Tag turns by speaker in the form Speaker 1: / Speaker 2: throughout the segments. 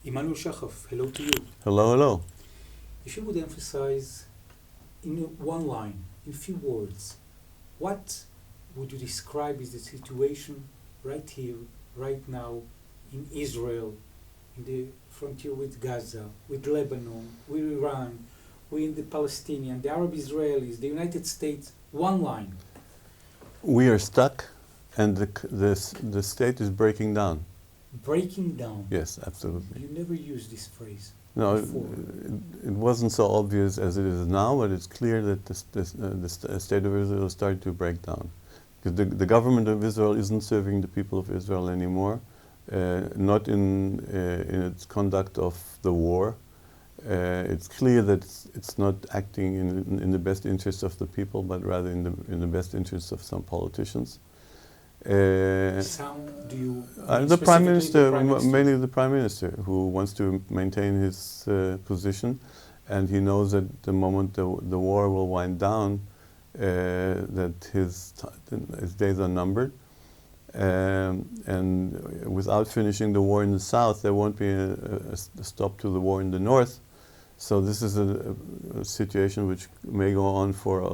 Speaker 1: Emanuel Shahaf, hello to you.
Speaker 2: Hello, hello.
Speaker 1: If you would emphasize in one line, in few words, what would you describe as the situation right here, right now, in Israel, in the frontier with Gaza, with Lebanon, with Iran, with the Palestinians, the Arab Israelis, the United States? One line.
Speaker 2: We are stuck, and the state is breaking down.
Speaker 1: Breaking down.
Speaker 2: Yes, absolutely.
Speaker 1: You never used this phrase.
Speaker 2: No,
Speaker 1: before.
Speaker 2: it wasn't so obvious as it is now, but it's clear that the state of Israel is starting to break down. Because the government of Israel isn't serving the people of Israel anymore, not in its conduct of the war. It's clear that it's not acting in the best interests of the people, but rather in the best interests of some politicians.
Speaker 1: Some, do you
Speaker 2: the Prime Minister,
Speaker 1: Minister?
Speaker 2: mainly the Prime Minister, who wants to maintain his position, and he knows that the moment the war will wind down, that his days are numbered. And without finishing the war in the south, there won't be a stop to the war in the north. So this is a situation which may go on for a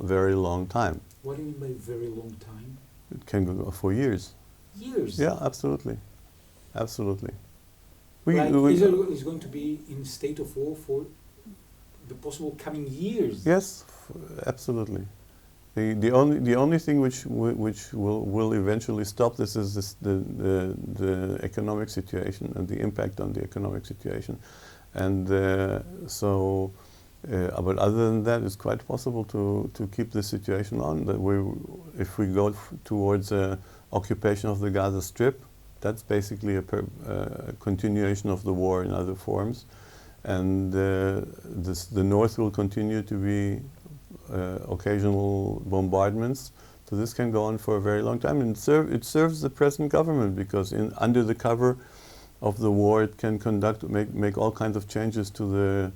Speaker 2: very long time.
Speaker 1: What do you mean by very long time?
Speaker 2: It can go for years.
Speaker 1: Years?
Speaker 2: Yeah, absolutely. Absolutely.
Speaker 1: Israel is going to be in a state of war for the possible coming years.
Speaker 2: Yes, absolutely. The only thing which will eventually stop this is the economic situation and the impact on the economic situation, and but other than that, it's quite possible to keep the situation on. That if we go towards occupation of the Gaza Strip, that's basically a continuation of the war in other forms, and the north will continue to be occasional bombardments. So this can go on for a very long time, and it serves the present government, because under the cover of the war, it can make all kinds of changes to the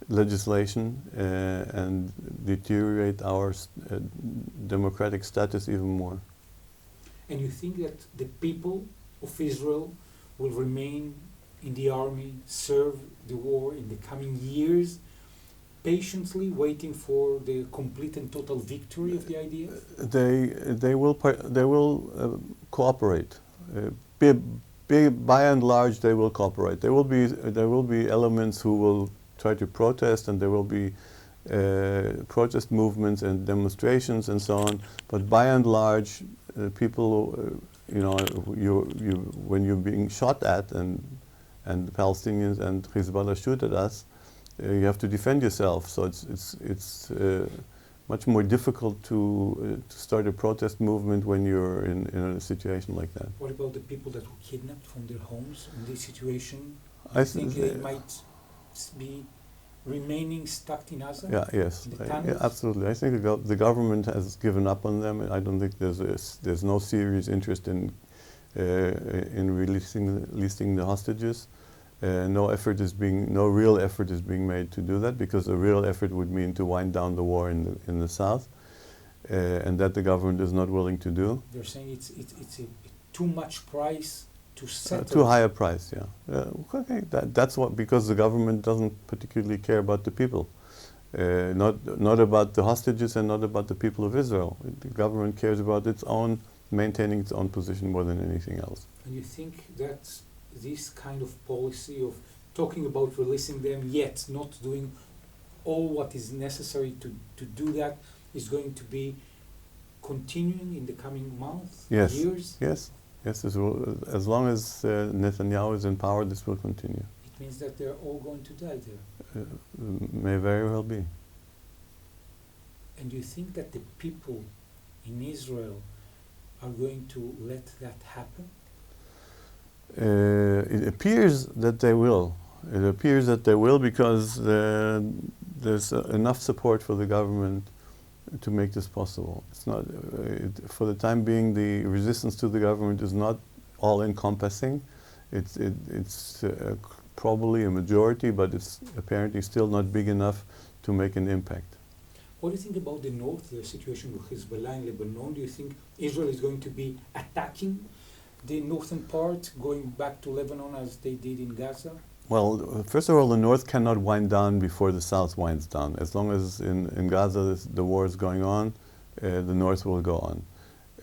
Speaker 2: legislation and deteriorate our democratic status even more.
Speaker 1: And you think that the people of Israel will remain in the army, serve the war in the coming years, patiently waiting for the complete and total victory of the idea?
Speaker 2: They will cooperate. By and large, they will cooperate. There will be elements who will try to protest, and there will be protest movements and demonstrations and so on. But by and large, people, when you're being shot at, and the Palestinians and Hezbollah shoot at us, you have to defend yourself. So it's much more difficult to start a protest movement when you're in a situation like that.
Speaker 1: What about the people that were kidnapped from their homes in this situation?
Speaker 2: I
Speaker 1: think they might be remaining stuck in Gaza?
Speaker 2: Yes, absolutely. I think the government has given up on them. I don't think there's no serious interest in releasing the hostages. No real effort is being made to do that, because a real effort would mean to wind down the war in the south, and that the government is not willing to do.
Speaker 1: They're saying it's a too much price to settle.
Speaker 2: Too high a price, yeah. Okay, that's because the government doesn't particularly care about the people, not about the hostages and not about the people of Israel. The government cares about maintaining its own position more than anything else.
Speaker 1: And you think that this kind of policy of talking about releasing them, yet not doing all what is necessary to do that, is going to be continuing in the coming months, years?
Speaker 2: Yes, as long as Netanyahu is in power, this will continue.
Speaker 1: It means that they're all going to die there.
Speaker 2: May very well be.
Speaker 1: And do you think that the people in Israel are going to let that happen?
Speaker 2: It appears that they will. It appears that they will, because there's enough support for the government to make this possible. It's not, for the time being, the resistance to the government is not all-encompassing. It's probably a majority, but it's apparently still not big enough to make an impact.
Speaker 1: What do you think about the north, the situation with Hezbollah in Lebanon? Do you think Israel is going to be attacking the northern part going back to Lebanon as they did in Gaza?
Speaker 2: Well, first of all, the North cannot wind down before the South winds down. As long as in Gaza the war is going on, the North will go on.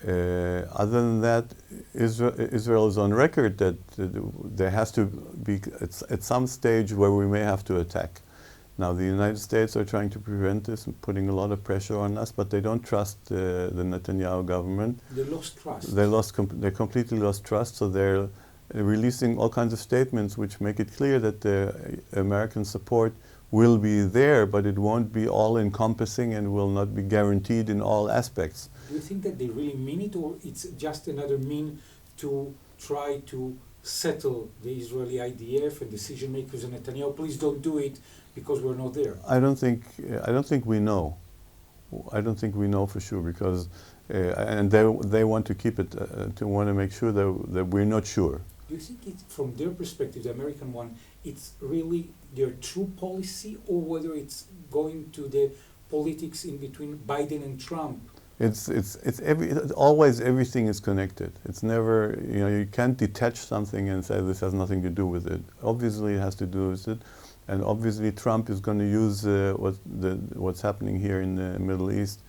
Speaker 2: Other than that, Israel is on record that there has to be at some stage where we may have to attack. Now, the United States are trying to prevent this and putting a lot of pressure on us, but they don't trust the Netanyahu government.
Speaker 1: They lost trust.
Speaker 2: They completely lost trust, so they're releasing all kinds of statements which make it clear that the American support will be there, but it won't be all-encompassing and will not be guaranteed in all aspects.
Speaker 1: Do you think that they really mean it, or it's just another mean to try to settle the Israeli IDF and decision makers and Netanyahu? Please don't do it because we're not there.
Speaker 2: I don't think we know. I don't think we know for sure because, and they want to keep it want to make sure that we're not sure.
Speaker 1: Do you think it's, from their perspective, the American one, it's really their true policy, or whether it's going to the politics in between Biden and Trump?
Speaker 2: Always everything is connected. It's never, you can't detach something and say this has nothing to do with it. Obviously it has to do with it, and obviously Trump is going to use what's happening here in the Middle East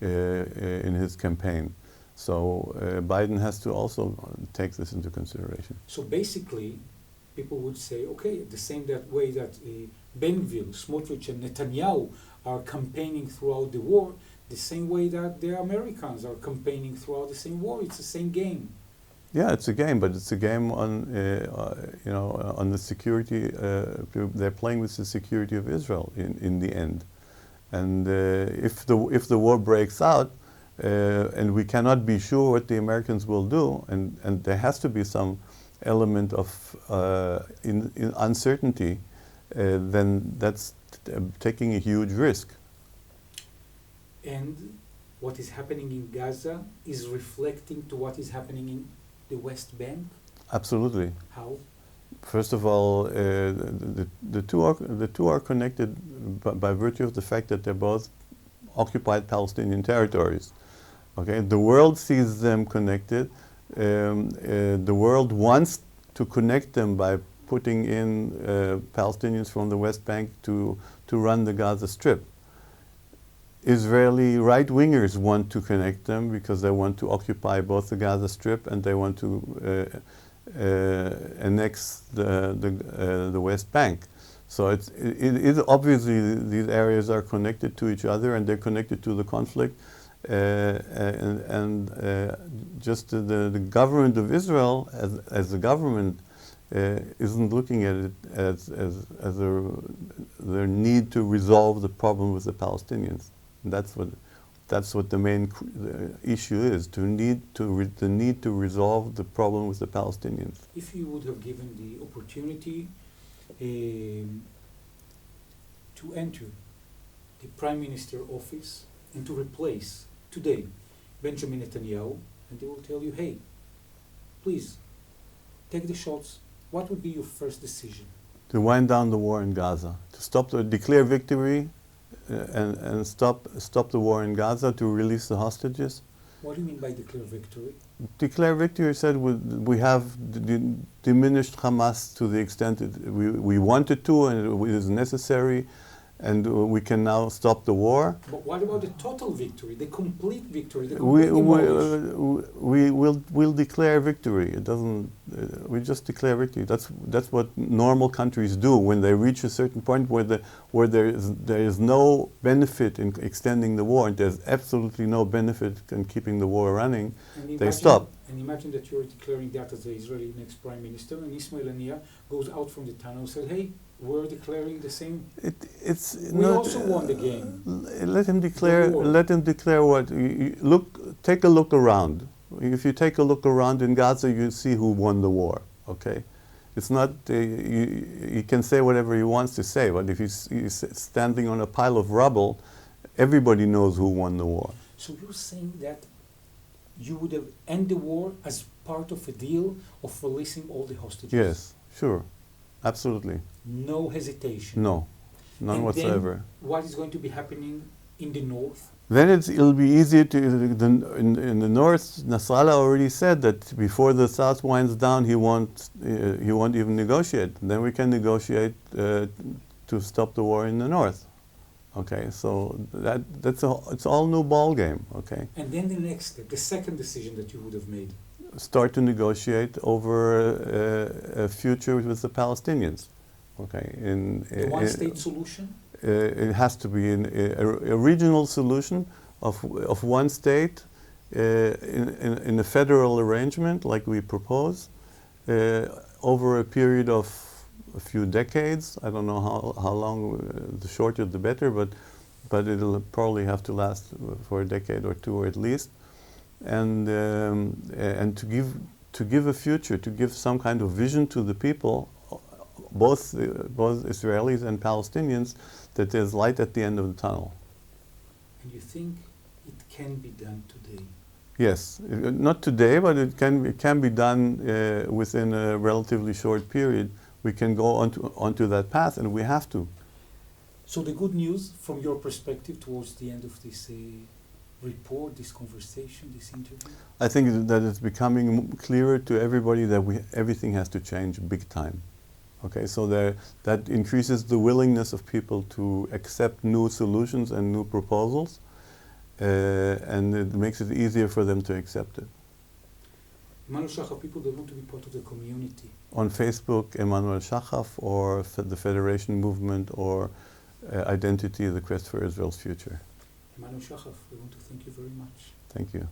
Speaker 2: in his campaign. So Biden has to also take this into consideration.
Speaker 1: So basically, people would say, okay, the same way that Ben-Gvir, Smotrich and Netanyahu are campaigning throughout the war, the same way that the Americans are campaigning throughout the same war. It's the same game.
Speaker 2: Yeah, it's a game, but it's a game on, on the security. They're playing with the security of Israel in the end. And if the war breaks out, and we cannot be sure what the Americans will do, and there has to be some element of in uncertainty, then that's taking a huge risk.
Speaker 1: And what is happening in Gaza is reflecting to what is happening in the West Bank?
Speaker 2: Absolutely.
Speaker 1: How?
Speaker 2: First of all, the two are connected by virtue of the fact that they're both occupied Palestinian territories. Okay, the world sees them connected. The world wants to connect them by putting in Palestinians from the West Bank to run the Gaza Strip. Israeli right-wingers want to connect them because they want to occupy both the Gaza Strip and they want to annex the West Bank. So it obviously these areas are connected to each other and they're connected to the conflict. Just the government of Israel as a government isn't looking at it as their need to resolve the problem with the Palestinians. That's what the main issue is, the need to resolve the problem with the Palestinians.
Speaker 1: If you would have given the opportunity to enter the Prime Minister office and to replace today Benjamin Netanyahu, and they will tell you, hey, please take the shots, what would be your first decision?
Speaker 2: To wind down the war in Gaza, to declare victory and stop the war in Gaza, to release the hostages.
Speaker 1: What do you mean by declare victory?
Speaker 2: Declare victory said we have diminished Hamas to the extent that we wanted to and it is necessary, and we can now stop the war.
Speaker 1: But what about the total victory, the complete victory?
Speaker 2: We'll declare victory. It doesn't. We just declare victory. That's what normal countries do when they reach a certain point where there is no benefit in extending the war, and there's absolutely no benefit in keeping the war running. They stop.
Speaker 1: And imagine that you're declaring that as the Israeli next prime minister, and Ismail Haniyeh goes out from the tunnel and said, "Hey, we're declaring the same. We also won the game."
Speaker 2: Let him declare. Let him declare what. Take a look around. If you take a look around in Gaza, you see who won the war. Okay, it's not. He can say whatever he wants to say, but if he's standing on a pile of rubble, everybody knows who won the war.
Speaker 1: So you're saying that you would have ended the war as part of a deal of releasing all the hostages?
Speaker 2: Yes, sure, absolutely.
Speaker 1: No hesitation.
Speaker 2: No, none
Speaker 1: and
Speaker 2: whatsoever.
Speaker 1: Then what is going to be happening in the north?
Speaker 2: Then it'll be easier to, in the north, Nasrallah already said that before the south winds down, he won't even negotiate. Then we can negotiate to stop the war in the north. Okay, so it's all new ball game. Okay.
Speaker 1: And then the next step, the second decision that you would have made.
Speaker 2: Start to negotiate over a future with the Palestinians. Okay.
Speaker 1: The one-state solution?
Speaker 2: It has to be a regional solution of one state in a federal arrangement like we propose over a period of a few decades. I don't know how long, the shorter the better, but it'll probably have to last for a decade or two at least, and to give a future, to give some kind of vision to the people, both Israelis and Palestinians, that there's light at the end of the tunnel.
Speaker 1: And you think it can be done today?
Speaker 2: Yes, not today, but it can be done within a relatively short period. We can go onto that path, and we have to.
Speaker 1: So the good news, from your perspective, towards the end of this report, this conversation, this interview?
Speaker 2: I think that it's becoming clearer to everybody that everything has to change big time. Okay, so that increases the willingness of people to accept new solutions and new proposals, and it makes it easier for them to accept it.
Speaker 1: Emanuel Shahaf, people that want to be part of the community.
Speaker 2: On Facebook, Emanuel Shahaf, or the Federation Movement, or Identity, the Quest for Israel's Future.
Speaker 1: Emanuel Shahaf, we want to thank you very much.
Speaker 2: Thank you.